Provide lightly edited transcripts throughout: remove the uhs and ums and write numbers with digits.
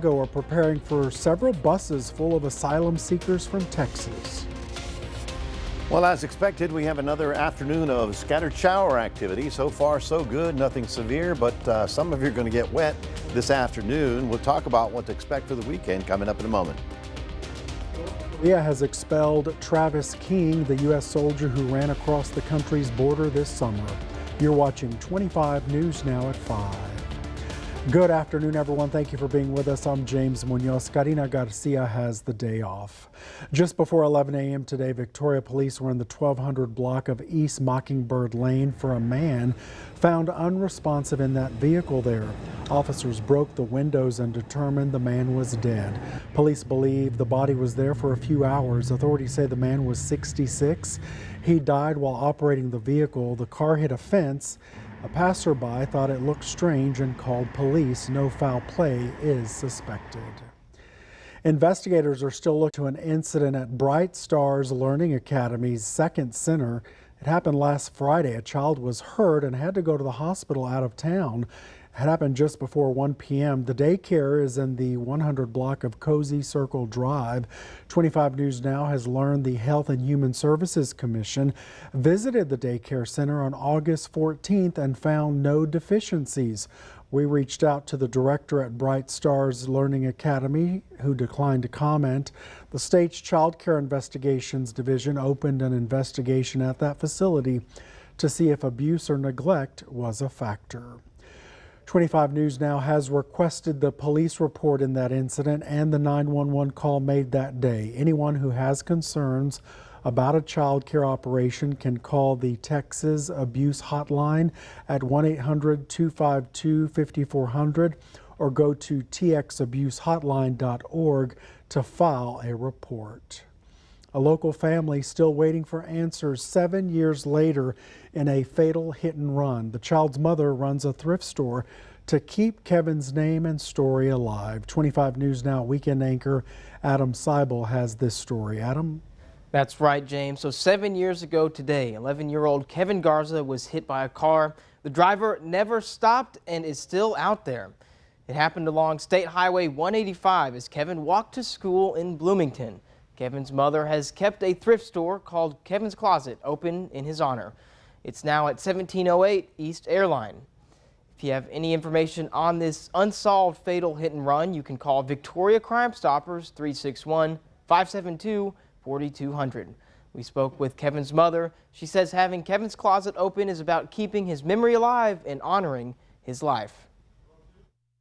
Are preparing for several buses full of asylum seekers from Texas. Well, as expected, we have another afternoon of scattered shower activity. So far, so good. Nothing severe, but some of you are going to get wet this afternoon. We'll talk about what to expect for the weekend coming up in a moment. Korea has expelled Travis King, the U.S. soldier who ran across the country's border this summer. You're watching 25 News Now at 5. Good afternoon, everyone. Thank you for being with us. I'm James Munoz. Karina Garcia has the day off. Just before 11 a.m. today, Victoria police were in the 1200 block of East Mockingbird Lane for a man found unresponsive in that vehicle there. Officers broke the windows and determined the man was dead. Police believe the body was there for a few hours. Authorities say the man was 66. He died while operating the vehicle. The car hit a fence. A passerby thought it looked strange and called police. No foul play is suspected. Investigators are still looking to an incident at Bright Stars Learning Academy's second center. It happened last Friday. A child was hurt and had to go to the hospital out of town. It happened just before 1 p.m. The daycare is in the 100 block of Cozy Circle Drive. 25 News Now has learned the Health and Human Services Commission visited the daycare center on August 14th and found no deficiencies. We reached out to the director at Bright Stars Learning Academy, who declined to comment. The state's Child Care Investigations Division opened an investigation at that facility to see if abuse or neglect was a factor. 25 News Now has requested the police report in that incident and the 911 call made that day. Anyone who has concerns about a child care operation can call the Texas Abuse Hotline at 1-800-252-5400 or go to txabusehotline.org to file a report. A local family still waiting for answers 7 years later in a fatal hit and run. The child's mother runs a thrift store to keep Kevin's name and story alive. 25 News Now weekend anchor Adam Seibel has this story. Adam? That's right, James. So 7 years ago today, 11-year-old Kevin Garcia was hit by a car. The driver never stopped and is still out there. It happened along State Highway 185 as Kevin walked to school in Bloomington. Kevin's mother has kept a thrift store called Kevin's Closet open in his honor. It's now at 1708 East Airline. If you have any information on this unsolved fatal hit and run, you can call Victoria Crime Stoppers 361-572-4200. We spoke with Kevin's mother. She says having Kevin's Closet open is about keeping his memory alive and honoring his life.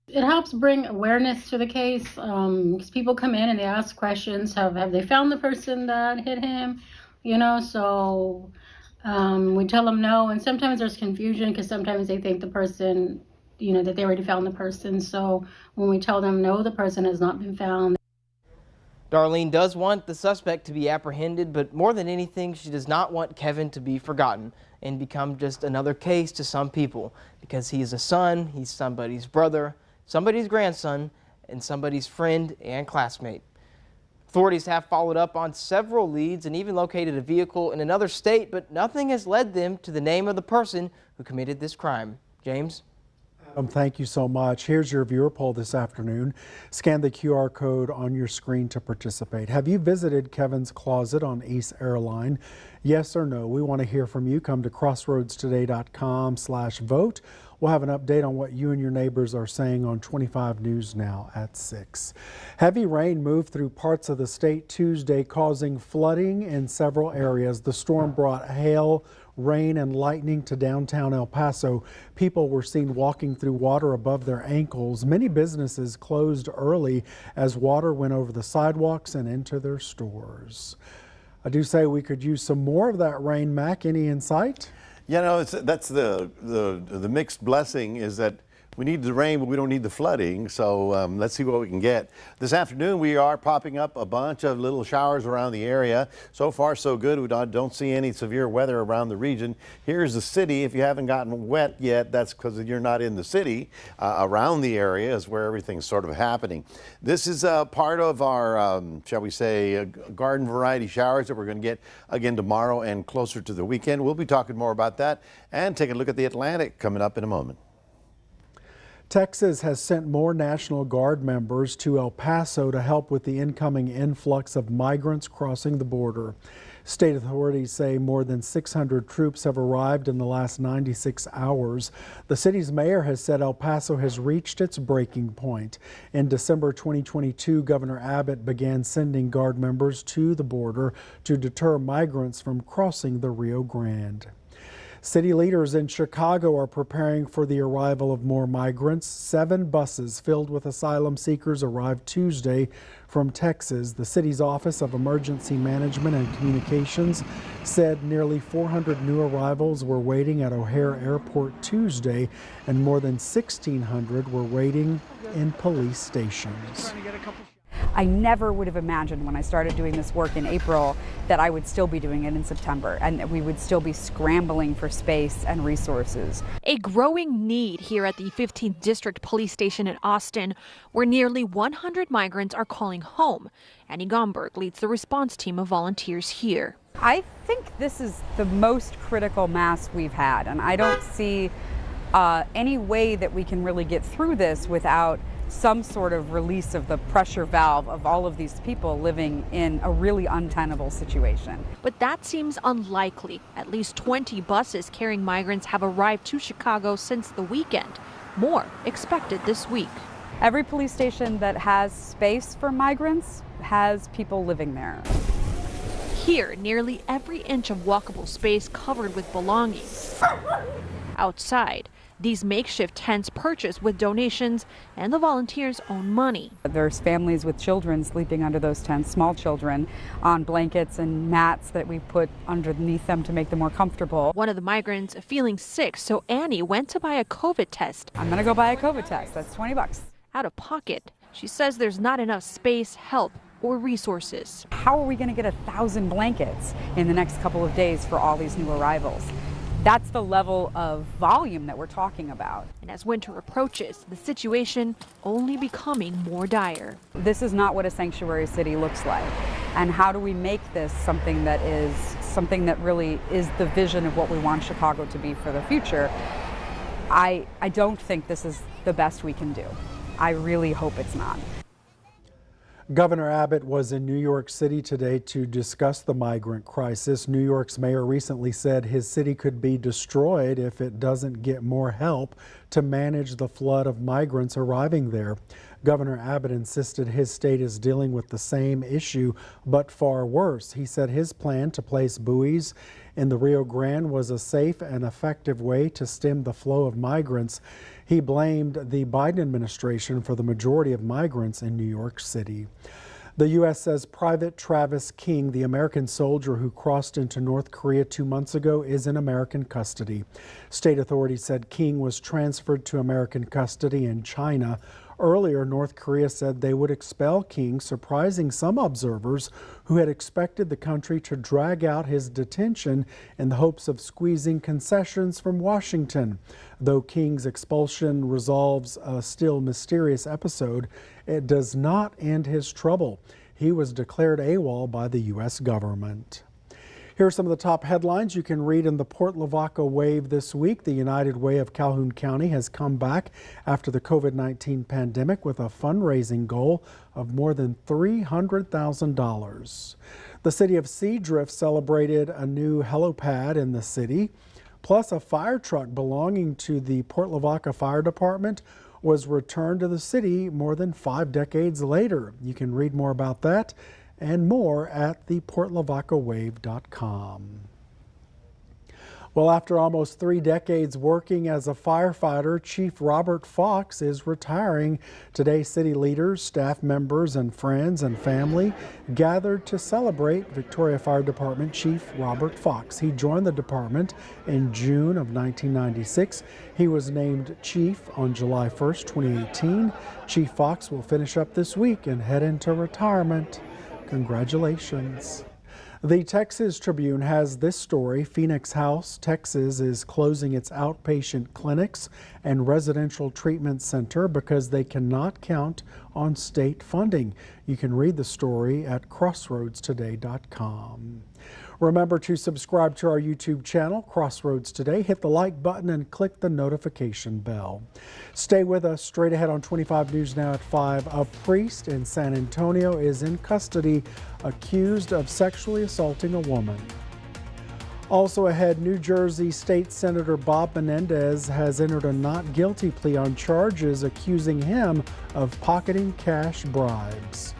It helps bring awareness to the case because people come in and they ask questions. Have they found the person that hit him? So we tell them no. And sometimes there's confusion because sometimes they think the person, that they already found the person. So when we tell them no, the person has not been found. Darlene does want the suspect to be apprehended, but more than anything, she does not want Kevin to be forgotten and become just another case to some people because he is a son, he's somebody's brother, somebody's grandson, and somebody's friend and classmate. Authorities have followed up on several leads and even located a vehicle in another state, but nothing has led them to the name of the person who committed this crime. James? Thank you so much. Here's your viewer poll this afternoon. Scan the QR code on your screen to participate. Have you visited Kevin's Closet on East Airline? Yes or no? We want to hear from you. Come to crossroadstoday.com/vote. We'll have an update on what you and your neighbors are saying on 25 News Now at 6. Heavy rain moved through parts of the state Tuesday, causing flooding in several areas. The storm brought hail, rain, and lightning to downtown El Paso. People were seen walking through water above their ankles. Many businesses closed early as water went over the sidewalks and into their stores. I do say we could use some more of that rain. Mac, any insight? That's the mixed blessing is that we need the rain, but we don't need the flooding. So let's see what we can get. This afternoon, we are popping up a bunch of little showers around the area. So far, so good. We don't see any severe weather around the region. Here's the city. If you haven't gotten wet yet, that's because you're not in the city. Around the area is where everything's sort of happening. This is part of our, shall we say, garden variety showers that we're going to get again tomorrow and closer to the weekend. We'll be talking more about that and take a look at the Atlantic coming up in a moment. Texas has sent more National Guard members to El Paso to help with the incoming influx of migrants crossing the border. State authorities say more than 600 troops have arrived in the last 96 hours. The city's mayor has said El Paso has reached its breaking point. In December 2022, Governor Abbott began sending Guard members to the border to deter migrants from crossing the Rio Grande. City leaders in Chicago are preparing for the arrival of more migrants. 7 buses filled with asylum seekers arrived Tuesday from Texas. The city's Office of Emergency Management and Communications said nearly 400 new arrivals were waiting at O'Hare Airport Tuesday, and more than 1,600 were waiting in police stations. I never would have imagined when I started doing this work in April that I would still be doing it in September and that we would still be scrambling for space and resources. A growing need here at the 15th District Police Station in Austin, where nearly 100 migrants are calling home. Annie Gomberg leads the response team of volunteers here. I think this is the most critical mass we've had, and I don't see any way that we can really get through this without some sort of release of the pressure valve of all of these people living in a really untenable situation. But that seems unlikely. At least 20 buses carrying migrants have arrived to Chicago since the weekend. More expected this week. Every police station that has space for migrants has people living there. Here, nearly every inch of walkable space covered with belongings. Outside, these makeshift tents purchased with donations and the volunteers' own money. There's families with children sleeping under those tents, small children, on blankets and mats that we put underneath them to make them more comfortable. One of the migrants feeling sick, so Annie went to buy a COVID test. I'm gonna go buy a COVID test. That's $20. Out of pocket. She says there's not enough space, help, or resources. How are we gonna get 1,000 blankets in the next couple of days for all these new arrivals? That's the level of volume that we're talking about. And as winter approaches, the situation only becoming more dire. This is not what a sanctuary city looks like. And how do we make this something that really is the vision of what we want Chicago to be for the future? I don't think this is the best we can do. I really hope it's not. Governor Abbott was in New York City today to discuss the migrant crisis. New York's mayor recently said his city could be destroyed if it doesn't get more help to manage the flood of migrants arriving there. Governor Abbott insisted his state is dealing with the same issue, but far worse. He said his plan to place buoys in the Rio Grande was a safe and effective way to stem the flow of migrants. He blamed the Biden administration for the majority of migrants in New York City. The U.S. says Private Travis King, the American soldier who crossed into North Korea 2 months ago, is in American custody. State authorities said King was transferred to American custody in China. Earlier, North Korea said they would expel King, surprising some observers who had expected the country to drag out his detention in the hopes of squeezing concessions from Washington. Though King's expulsion resolves a still mysterious episode, it does not end his trouble. He was declared AWOL by the U.S. government. Here are some of the top headlines you can read in the Port Lavaca Wave this week. The United Way of Calhoun County has come back after the COVID-19 pandemic with a fundraising goal of more than $300,000. The city of Seadrift celebrated a new helipad in the city, plus a fire truck belonging to the Port Lavaca Fire Department was returned to the city more than 5 decades later. You can read more about that and more at theportlavacawave.com. Well, after almost 3 decades working as a firefighter, Chief Robert Fox is retiring. Today, city leaders, staff members, and friends and family gathered to celebrate Victoria Fire Department Chief Robert Fox. He joined the department in June of 1996. He was named chief on July 1st, 2018. Chief Fox will finish up this week and head into retirement. Congratulations. The Texas Tribune has this story. Phoenix House, Texas is closing its outpatient clinics and residential treatment center because they cannot count on state funding. You can read the story at crossroadstoday.com. Remember to subscribe to our YouTube channel, Crossroads Today. Hit the like button and click the notification bell. Stay with us. Straight ahead on 25 News Now at 5. A priest in San Antonio is in custody, accused of sexually assaulting a woman. Also ahead, New Jersey State Senator Bob Menendez has entered a not guilty plea on charges accusing him of pocketing cash bribes.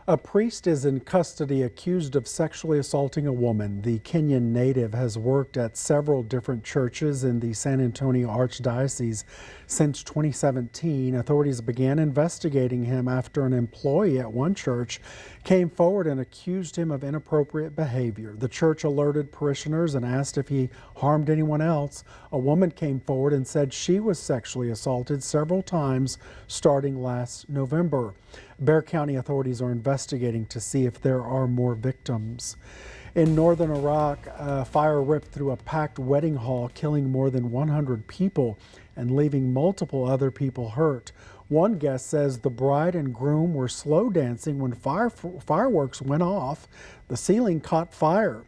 A priest is in custody accused of sexually assaulting a woman. The Kenyan native has worked at several different churches in the San Antonio Archdiocese since 2017. Authorities began investigating him after an employee at one church came forward and accused him of inappropriate behavior. The church alerted parishioners and asked if he harmed anyone else. A woman came forward and said she was sexually assaulted several times starting last November. Bexar County authorities are investigating to see if there are more victims. In northern Iraq, a fire ripped through a packed wedding hall, killing more than 100 people and leaving multiple other people hurt. One guest says the bride and groom were slow dancing when fireworks went off. The ceiling caught fire.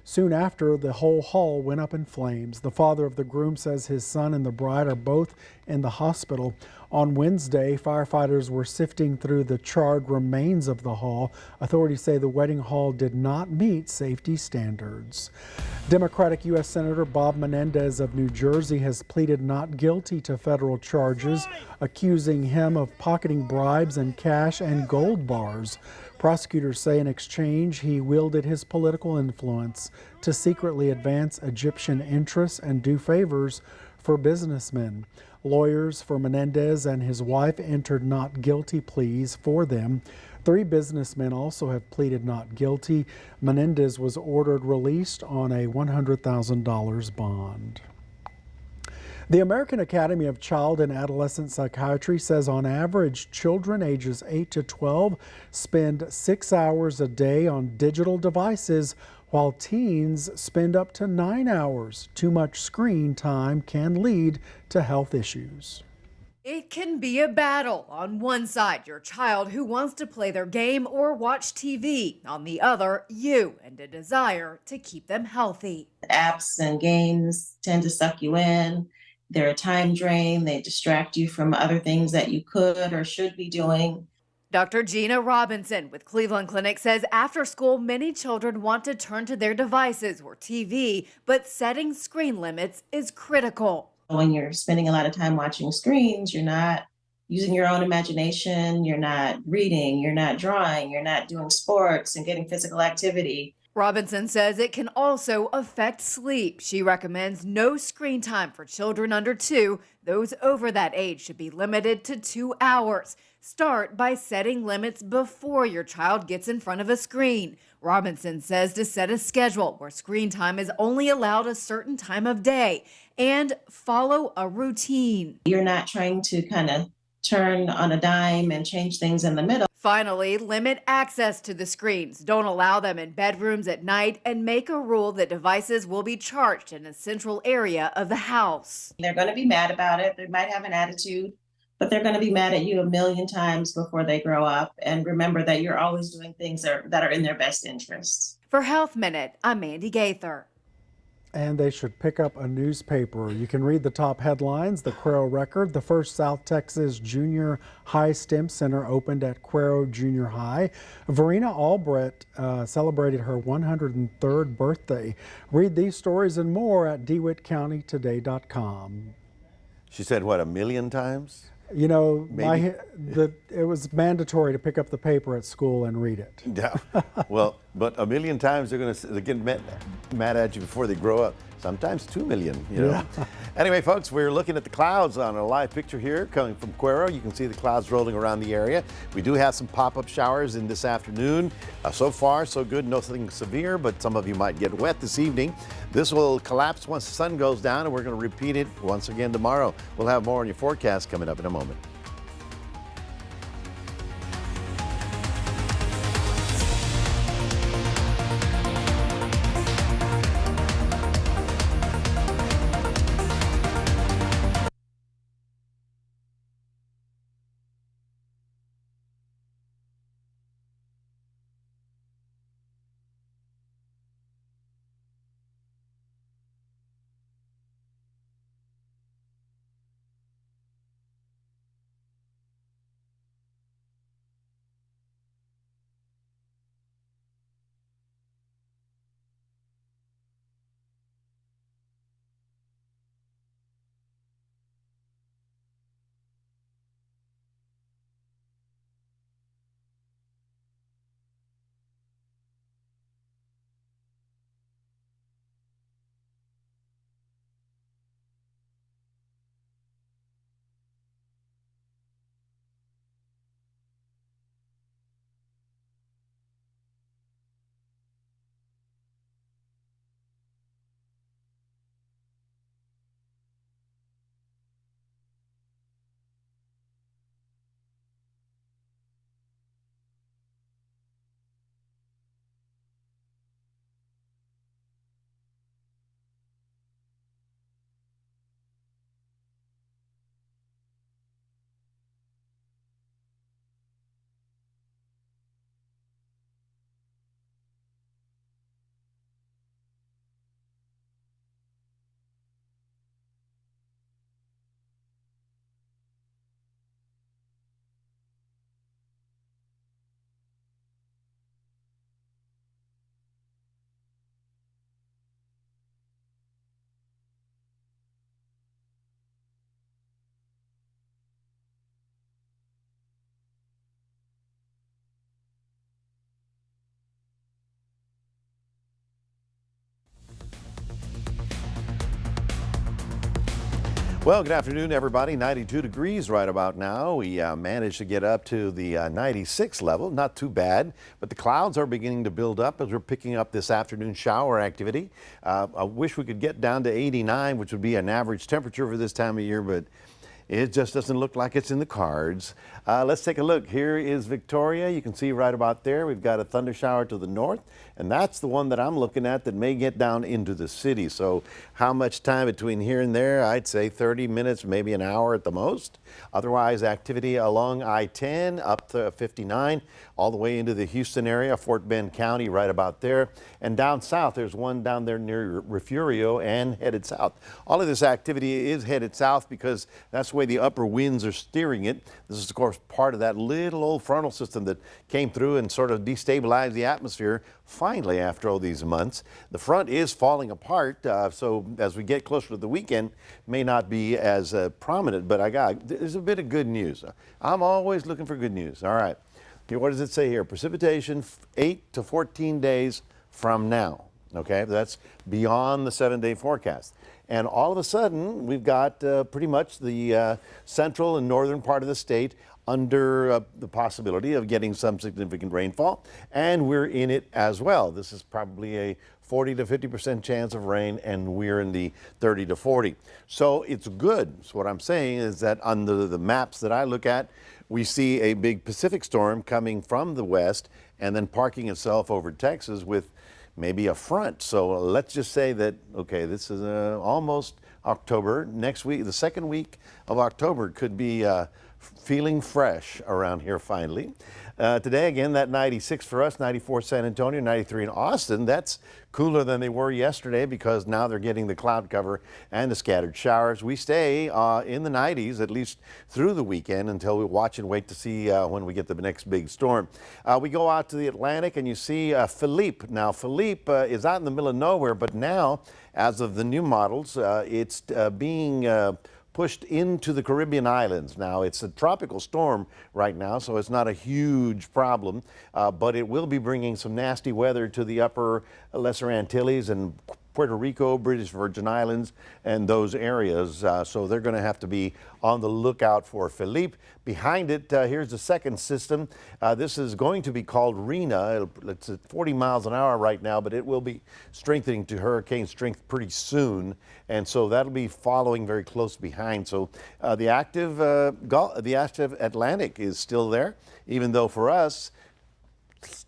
Soon after, the whole hall went up in flames. The father of the groom says his son and the bride are both in the hospital. On Wednesday, firefighters were sifting through the charred remains of the hall. Authorities say the wedding hall did not meet safety standards. Democratic U.S. Senator Bob Menendez of New Jersey has pleaded not guilty to federal charges, accusing him of pocketing bribes and cash and gold bars. Prosecutors say in exchange he wielded his political influence to secretly advance Egyptian interests and do favors for businessmen. Lawyers for Menendez and his wife entered not guilty pleas for them. 3 businessmen also have pleaded not guilty. Menendez was ordered released on a $100,000 bond. The American Academy of Child and Adolescent Psychiatry says on average, children ages 8 to 12 spend 6 hours a day on digital devices, while teens spend up to 9 hours. Too much screen time can lead to health issues. It can be a battle. On one side, your child who wants to play their game or watch TV. On the other, you and a desire to keep them healthy. Apps and games tend to suck you in. They're a time drain. They distract you from other things that you could or should be doing. Dr. Gina Robinson with Cleveland Clinic says after school, many children want to turn to their devices or TV, but setting screen limits is critical. When you're spending a lot of time watching screens, you're not using your own imagination, you're not reading, you're not drawing, you're not doing sports and getting physical activity. Robinson says it can also affect sleep. She recommends no screen time for children under 2. Those over that age should be limited to 2 hours. Start by setting limits before your child gets in front of a screen. Robinson says to set a schedule where screen time is only allowed a certain time of day and follow a routine. You're not trying to kind of turn on a dime and change things in the middle. Finally, limit access to the screens. Don't allow them in bedrooms at night and make a rule that devices will be charged in a central area of the house. They're going to be mad about it. They might have an attitude, but they're going to be mad at you a million times before they grow up. And remember that you're always doing things that are in their best interests. For Health Minute, I'm Mandy Gaither. And they should pick up a newspaper. You can read the top headlines. The Cuero Record, the first South Texas Junior High STEM Center opened at Cuero Junior High. Verena Albrecht celebrated her 103rd birthday. Read these stories and more at DeWittCountyToday.com. She said, what, 1 million times? You know, Maybe. it was mandatory to pick up the paper at school and read it. Yeah. Well, but 1 million times they're get mad at you before they grow up. Sometimes 2 million, you know. Yeah. Anyway, folks, we're looking at the clouds on a live picture here coming from Cuero. You can see the clouds rolling around the area. We do have some pop-up showers in this afternoon. So far, so good, nothing severe, but some of you might get wet this evening. This will collapse once the sun goes down, and we're going to repeat it once again tomorrow. We'll have more on your forecast coming up in a moment. Well, good afternoon, everybody. 92 degrees right about now. We managed to get up to the 96 level. Not too bad, but the clouds are beginning to build up as we're picking up this afternoon shower activity. I wish we could get down to 89, which would be an average temperature for this time of year, but it just doesn't look like it's in the cards. Let's take a look. Here is Victoria. You can see right about there. We've got a thunder shower to the north, and that's the one that I'm looking at that may get down into the city. So how much time between here and there? I'd say 30 minutes, maybe an hour at the most. Otherwise, activity along I-10 up to 59, all the way into the Houston area, Fort Bend County right about there. And down south, there's one down there near Refugio and headed south. All of this activity is headed south because that's where way the upper winds are steering it. This is, of course, part of that little old frontal system that came through and sort of destabilized the atmosphere finally after all these months. The front is falling apart, so as we get closer to the weekend, may not be as prominent, but there's a bit of good news. I'm always looking for good news. All right. Here, what does it say here? Precipitation 8 to 14 days from now. Okay, that's beyond the 7-day forecast. And all of a sudden, we've got pretty much the central and northern part of the state under the possibility of getting some significant rainfall, and we're in it as well. This is probably a 40 to 50% chance of rain, and we're in the 30 to 40. So it's good. So what I'm saying is that on the maps that I look at, we see a big Pacific storm coming from the west and then parking itself over Texas with maybe a front. So let's just say that, okay, this is almost October. Next week, the second week of October could be feeling fresh around here finally. Today, again, that 96 for us, 94 San Antonio, 93 in Austin. That's cooler than they were yesterday because now they're getting the cloud cover and the scattered showers. We stay in the 90s at least through the weekend until we watch and wait to see when we get the next big storm. We go out to the Atlantic and you see Philippe. Now, Philippe is out in the middle of nowhere, but now, as of the new models, it's being pushed into the Caribbean islands. Now, it's a tropical storm right now, so it's not a huge problem, but it will be bringing some nasty weather to the upper Lesser Antilles and Puerto Rico, British Virgin Islands, and those areas. So they're going to have to be on the lookout for Philippe. Behind it, here's the second system. This is going to be called Rena. It's at 40 miles an hour right now, but it will be strengthening to hurricane strength pretty soon. And so that'll be following very close behind. So the active Atlantic is still there, even though for us,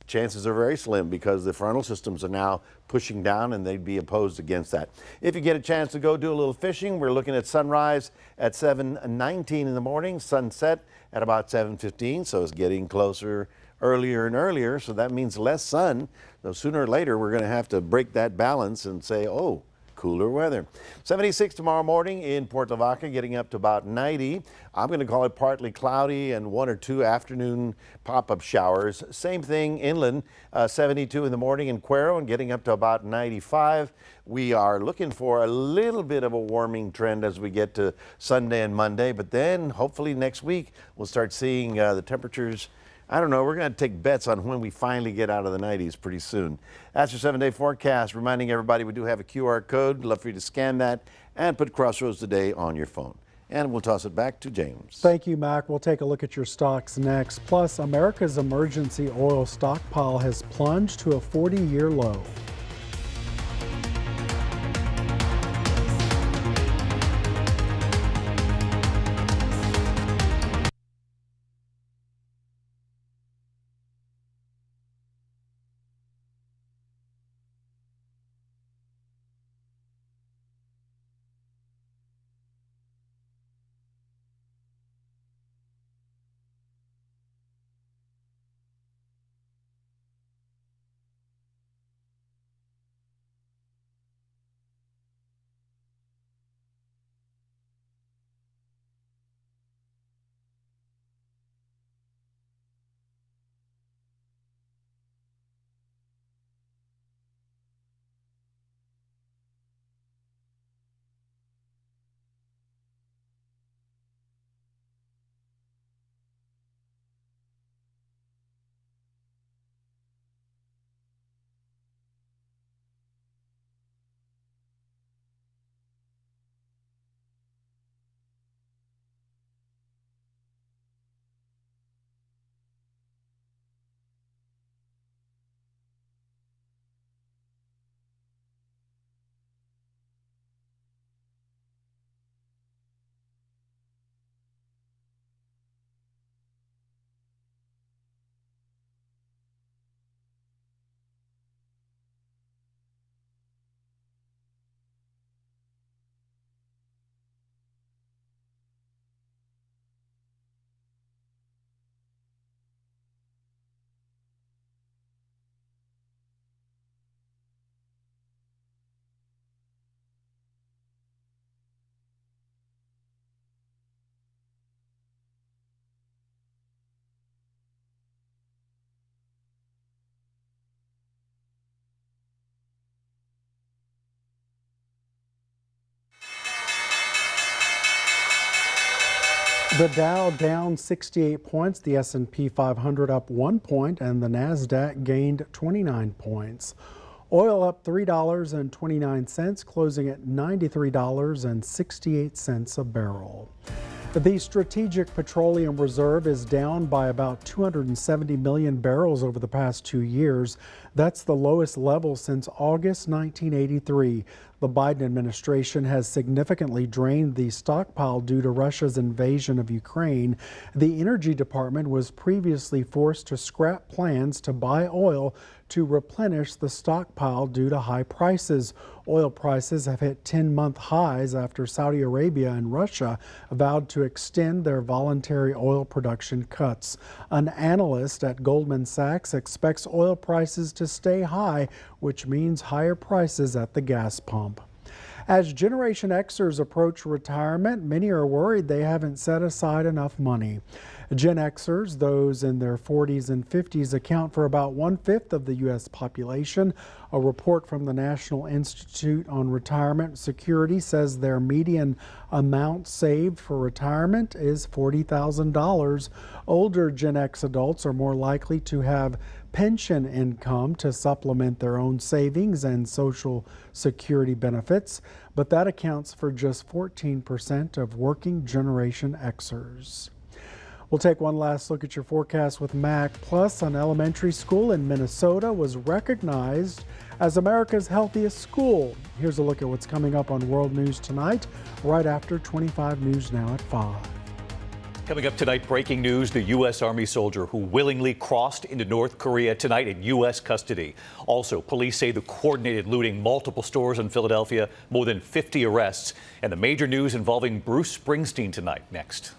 chances are very slim because the frontal systems are now pushing down and they'd be opposed against that. If you get a chance to go do a little fishing, we're looking at sunrise at 7:19 in the morning, sunset at about 7:15, so it's getting closer earlier and earlier, so that means less sun. So sooner or later, we're going to have to break that balance and say, oh, cooler weather. 76 tomorrow morning in Port Lavaca, getting up to about 90. I'm going to call it partly cloudy and 1 or 2 afternoon pop-up showers. Same thing inland, 72 in the morning in Cuero and getting up to about 95. We are looking for a little bit of a warming trend as we get to Sunday and Monday, but then hopefully next week we'll start seeing the temperatures. I don't know, we're going to take bets on when we finally get out of the 90s pretty soon. That's your 7-day forecast. Reminding everybody we do have a QR code. Love for you to scan that and put Crossroads Today on your phone. And we'll toss it back to James. Thank you, Mac. We'll take a look at your stocks next. Plus, America's emergency oil stockpile has plunged to a 40-year low. The Dow down 68 points, the S&P 500 up 1 point, and the Nasdaq gained 29 points. Oil up $3.29, closing at $93.68 a barrel. The Strategic Petroleum Reserve is down by about 270 million barrels over the past 2 years. That's the lowest level since August 1983. The Biden administration has significantly drained the stockpile due to Russia's invasion of Ukraine. The Energy Department was previously forced to scrap plans to buy oil to replenish the stockpile due to high prices. Oil prices have hit 10-month highs after Saudi Arabia and Russia vowed to extend their voluntary oil production cuts. An analyst at Goldman Sachs expects oil prices to stay high, which means higher prices at the gas pump. As Generation Xers approach retirement, many are worried they haven't set aside enough money. Gen Xers, those in their 40s and 50s, account for about 1/5 of the U.S. population. A report from the National Institute on Retirement Security says their median amount saved for retirement is $40,000. Older Gen X adults are more likely to have pension income to supplement their own savings and Social Security benefits, but that accounts for just 14% of working Generation Xers. We'll take one last look at your forecast with MAC Plus. An elementary school in Minnesota was recognized as America's healthiest school. Here's a look at what's coming up on World News Tonight, right after 25 News Now at 5. Coming up tonight, breaking news, the U.S. Army soldier who willingly crossed into North Korea tonight in U.S. custody. Also, police say the coordinated looting multiple stores in Philadelphia, more than 50 arrests, and the major news involving Bruce Springsteen tonight. Next.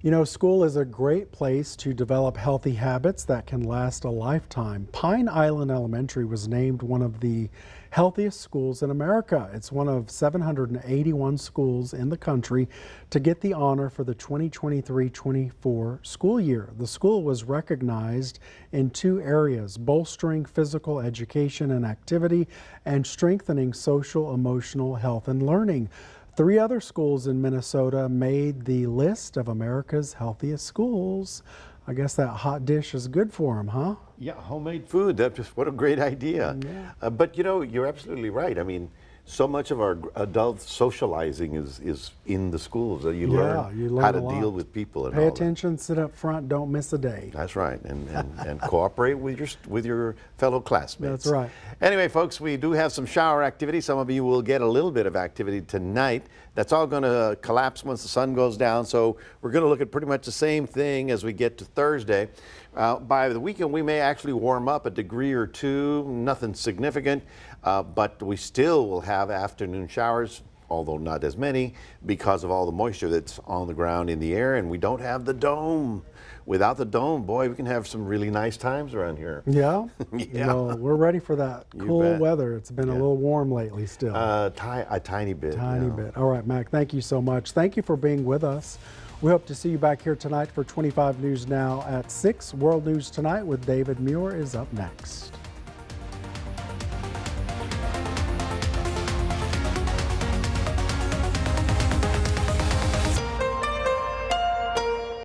You know, school is a great place to develop healthy habits that can last a lifetime. Pine Island Elementary was named one of the healthiest schools in America. It's one of 781 schools in the country to get the honor for the 2023-24 school year. The school was recognized in 2 areas: bolstering physical education and activity and strengthening social, emotional health and learning. 3 other schools in Minnesota made the list of America's healthiest schools. I guess that hot dish is good for them, huh? Yeah, homemade food. That's just what a great idea. Yeah. But you know, you're absolutely right. I mean, so much of our adult socializing is in the schools. That you learn how to a lot. deal with people and Pay all attention, sit up front, don't miss a day. that. That's right, and cooperate with your fellow classmates. That's right. Anyway, folks, we do have some shower activity. Some of you will get a little bit of activity tonight. That's all going to collapse once the sun goes down. So we're going to look at pretty much the same thing as we get to Thursday. By the weekend, we may actually warm up a degree or 2, nothing significant, but we still will have afternoon showers, although not as many, because of all the moisture that's on the ground in the air, and we don't have the dome. Without the dome, boy, we can have some really nice times around here. Yeah? Yeah. Well, we're ready for that cool bet. weather. It's been a little warm lately still. A tiny bit. Tiny yeah. bit. All right, Mac, thank you so much. Thank you for being with us. We hope to see you back here tonight for 25 News Now at 6. World News Tonight with David Muir is up next.